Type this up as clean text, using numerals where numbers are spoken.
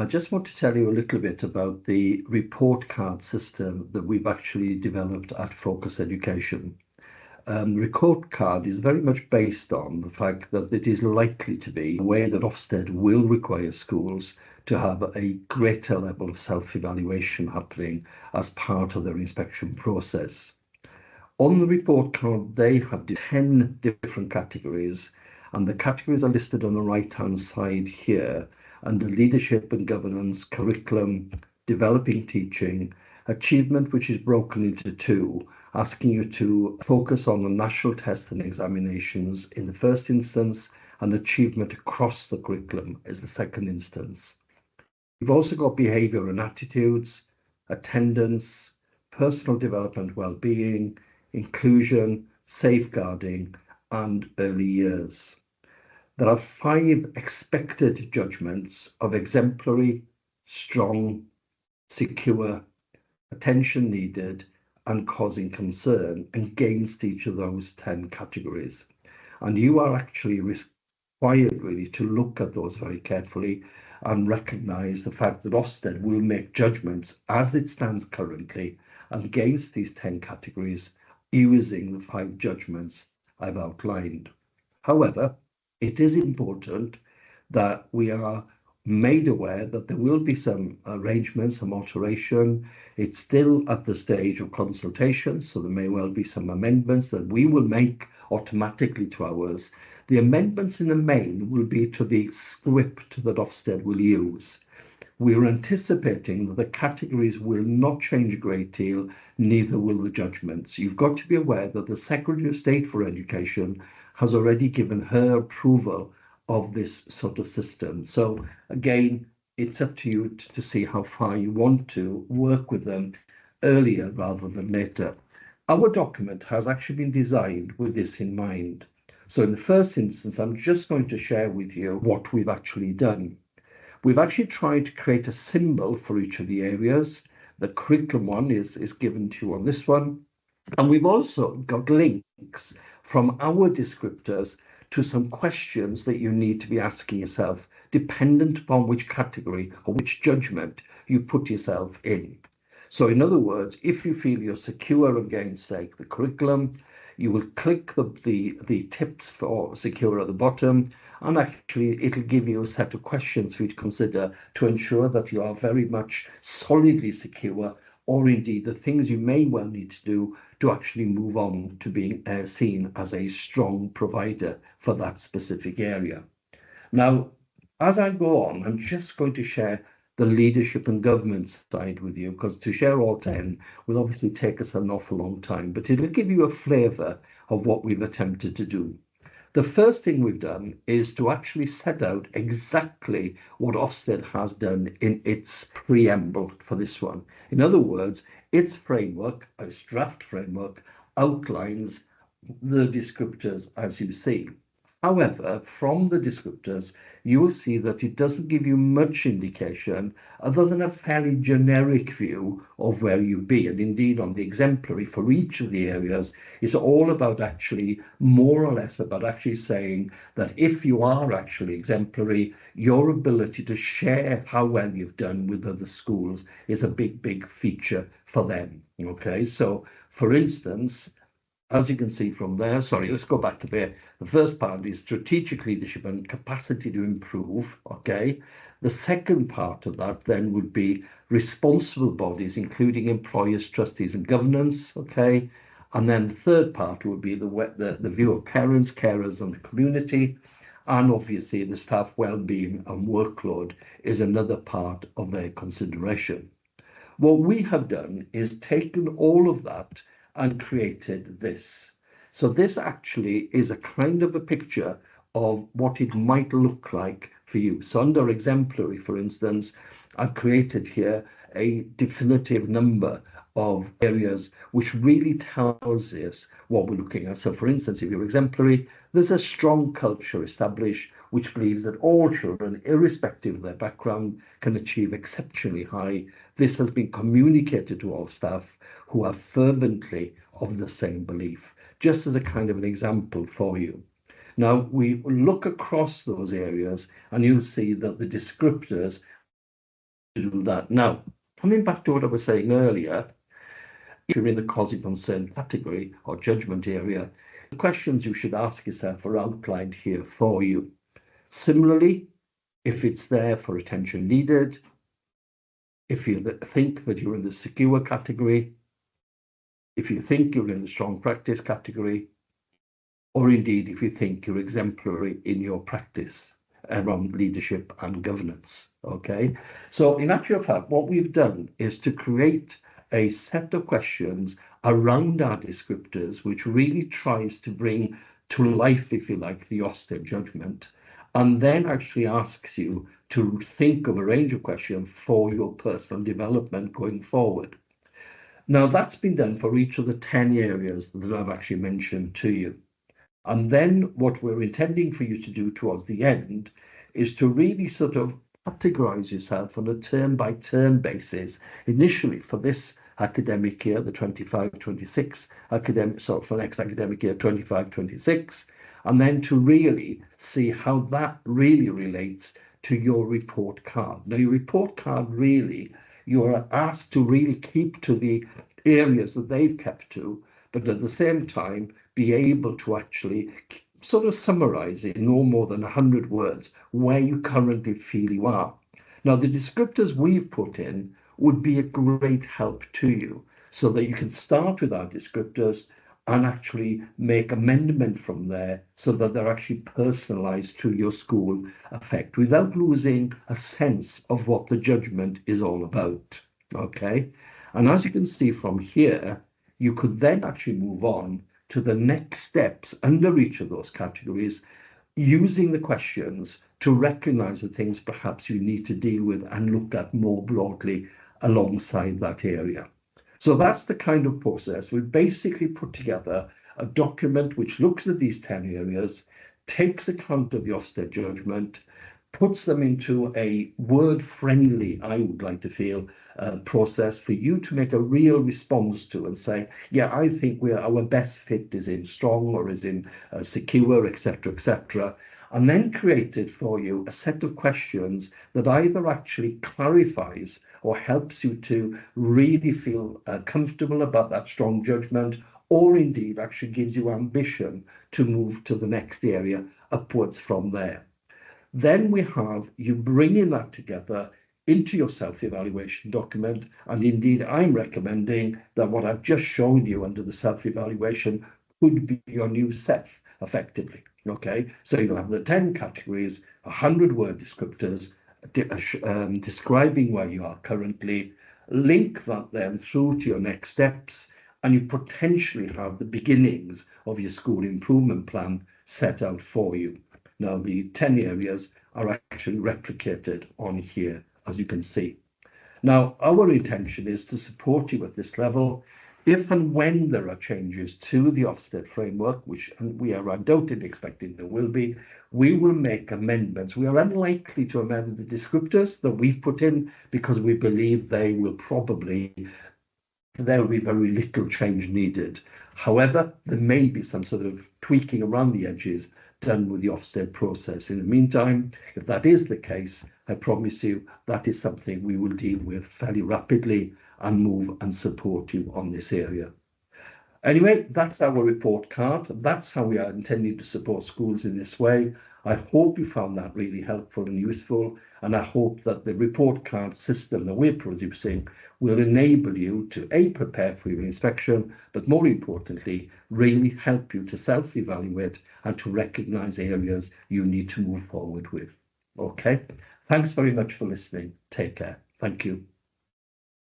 I just want to tell you a little bit about the report card system that we've actually developed at Focus Education. The report card is very much based on the fact that it is likely to be a way that Ofsted will require schools to have a greater level of self-evaluation happening as part of their inspection process. On the report card, they have 10 different categories, and the categories are listed on the right-hand side here under leadership and governance, curriculum, developing teaching, achievement, which is broken into two, asking you to focus on the national tests and examinations in the first instance, and achievement across the curriculum is the second instance. We've also got behaviour and attitudes, attendance, personal development, well-being, inclusion, safeguarding, and early years. There are 5 expected judgments of exemplary, strong, secure, attention needed, and causing concern against each of those 10 categories. And you are actually required really to look at those very carefully and recognise the fact that Ofsted will make judgments as it stands currently against these 10 categories using the 5 judgments I've outlined. However, it is important that we are made aware that there will be some arrangements, some alteration. It's still at the stage of consultation, so there may well be some amendments that we will make automatically to ours. The amendments in the main will be to the script that Ofsted will use. We're anticipating that the categories will not change a great deal, neither will the judgments. You've got to be aware that the Secretary of State for Education has already given her approval of this sort of system. So again, it's up to you to see how far you want to work with them earlier rather than later. Our document has actually been designed with this in mind. So in the first instance, I'm just going to share with you what we've actually done. We've actually tried to create a symbol for each of the areas. The curriculum one is given to you on this one. And we've also got links from our descriptors to some questions that you need to be asking yourself, dependent upon which category or which judgment you put yourself in. So in other words, if you feel you're secure against, say, the curriculum, you will click the tips for secure at the bottom, and actually it'll give you a set of questions for you to consider to ensure that you are very much solidly secure, or indeed the things you may well need to do to actually move on to being seen as a strong provider for that specific area. Now, as I go on, I'm just going to share the leadership and government side with you, because to share all 10 will obviously take us an awful long time, but it'll give you a flavour of what we've attempted to do. The first thing we've done is to actually set out exactly what Ofsted has done in its preamble for this one. In other words, its framework, its draft framework, outlines the descriptors as you see. However, from the descriptors, you will see that it doesn't give you much indication other than a fairly generic view of where you be. And indeed, on the exemplary for each of the areas, it's all about actually, more or less about actually saying that if you are actually exemplary, your ability to share how well you've done with other schools is a big, big feature for them. Okay, so for instance, as you can see from there, sorry, let's go back a bit. The first part is strategic leadership and capacity to improve, okay? The second part of that then would be responsible bodies, including employers, trustees, and governance, okay? And then the third part would be the view of parents, carers, and the community. And obviously the staff well-being and workload is another part of their consideration. What we have done is taken all of that and created this. So this actually is a kind of a picture of what it might look like for you. So under exemplary, for instance, I've created here a definitive number of areas which really tells us what we're looking at. So for instance, if you're exemplary, there's a strong culture established which believes that all children, irrespective of their background, can achieve exceptionally high. This has been communicated to all staff who are fervently of the same belief, just as a kind of an example for you. Now, we look across those areas and you'll see that the descriptors do that. Now, coming back to what I was saying earlier, if you're in the cause of concern category or judgment area, the questions you should ask yourself are outlined here for you. Similarly, if it's there for attention needed, if you think that you're in the secure category, if you think you're in the strong practice category, or indeed if you think you're exemplary in your practice around leadership and governance. Okay, so in actual fact, what we've done is to create a set of questions around our descriptors, which really tries to bring to life, if you like, the Ofsted judgment, and then actually asks you to think of a range of questions for your personal development going forward. Now, that's been done for each of the 10 areas that I've actually mentioned to you. And then what we're intending for you to do towards the end is to really sort of categorize yourself on a term-by-term basis, initially for this academic year, the 25-26 academic, so for next academic year, 25-26, and then to really see how that really relates to your report card. Now, your report card really, you are asked to really keep to the areas that they've kept to, but at the same time, be able to actually sort of summarize in no more than 100 words where you currently feel you are. Now, the descriptors we've put in would be a great help to you so that you can start with our descriptors and actually make amendment from there so that they're actually personalized to your school effect without losing a sense of what the judgment is all about. Okay, and as you can see from here, you could then actually move on to the next steps under each of those categories, using the questions to recognize the things perhaps you need to deal with and look at more broadly alongside that area. So that's the kind of process. We've basically put together a document which looks at these 10 areas, takes account of the Ofsted judgment, puts them into a word-friendly, I would like to feel, process for you to make a real response to and say, yeah, I think our best fit is in strong or is in secure, etc., and then created for you a set of questions that either actually clarifies or helps you to really feel comfortable about that strong judgment, or indeed actually gives you ambition to move to the next area upwards from there. Then we have you bringing that together into your self-evaluation document. And indeed, I'm recommending that what I've just shown you under the self-evaluation could be your new self, effectively. Okay, so you'll have the 10 categories, 100-word descriptors, describing where you are currently, link that then through to your next steps, and you potentially have the beginnings of your school improvement plan set out for you. Now, the 10 areas are actually replicated on here, as you can see. Now, our intention is to support you at this level. If and when there are changes to the Ofsted framework, which we are undoubtedly expecting there will be, we will make amendments. We are unlikely to amend the descriptors that we've put in because we believe there will be very little change needed. However, there may be some sort of tweaking around the edges done with the Ofsted process. In the meantime, if that is the case, I promise you that is something we will deal with fairly rapidly and move and support you on this area. Anyway, that's our report card. That's how we are intending to support schools in this way. I hope you found that really helpful and useful, and I hope that the report card system that we're producing will enable you to prepare for your inspection, but more importantly, really help you to self-evaluate and to recognize areas you need to move forward with. Okay, thanks very much for listening. Take care. Thank you.